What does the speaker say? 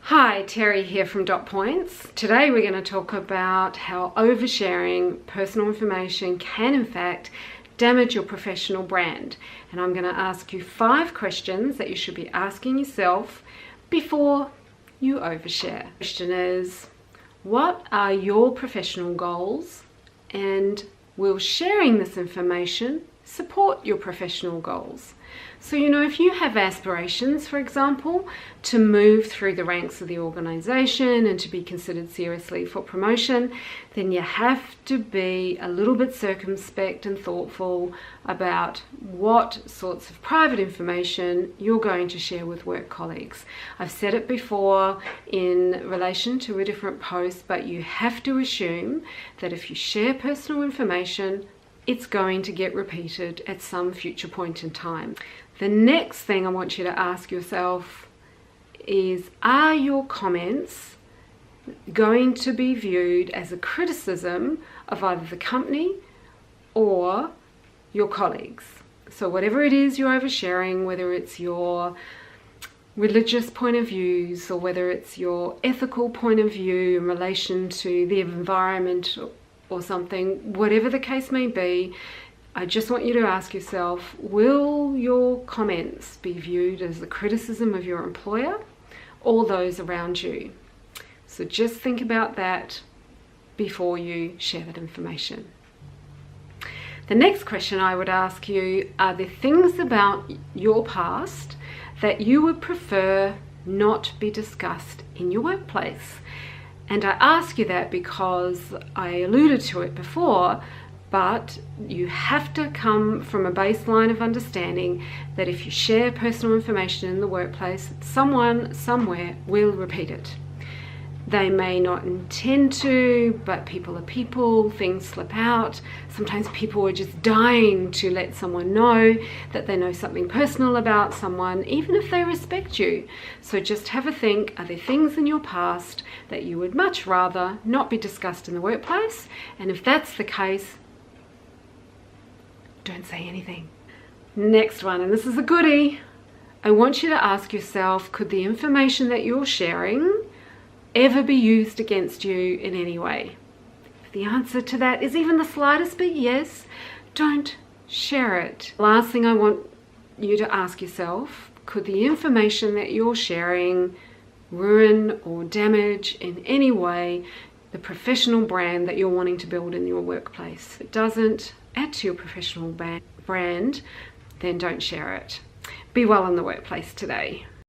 Hi, Terry here from DotPointz. Today we're going to talk about how oversharing personal information can in fact damage your professional brand. And I'm going to ask you 5 questions that you should be asking yourself before you overshare. The question is, what are your professional goals, and will sharing this information support your professional goals? So, if you have aspirations, for example, to move through the ranks of the organization and to be considered seriously for promotion, then you have to be a little bit circumspect and thoughtful about what sorts of private information you're going to share with work colleagues. I've said it before in relation to a different post, but you have to assume that if you share personal information, it's going to get repeated at some future point in time. The next thing I want you to ask yourself is, are your comments going to be viewed as a criticism of either the company or your colleagues? So whatever it is you're oversharing, whether it's your religious point of views or whether it's your ethical point of view in relation to the environment or something, whatever the case may be, I just want you to ask yourself, will your comments be viewed as a criticism of your employer or those around you? So just think about that before you share that information. The next question I would ask you, are there things about your past that you would prefer not be discussed in your workplace? And I ask you that because I alluded to it before, but you have to come from a baseline of understanding that if you share personal information in the workplace, someone somewhere will repeat it. They may not intend to, but people are people, things slip out. Sometimes people are just dying to let someone know that they know something personal about someone, even if they respect you. So just have a think, are there things in your past that you would much rather not be discussed in the workplace? And if that's the case, don't say anything. Next one, and this is a goodie. I want you to ask yourself, could the information that you're sharing ever be used against you in any way? If the answer to that is even the slightest bit yes, don't share it. Last thing I want you to ask yourself, could the information that you're sharing ruin or damage in any way the professional brand that you're wanting to build in your workplace? If it doesn't add to your professional brand, then don't share it. Be well in the workplace today.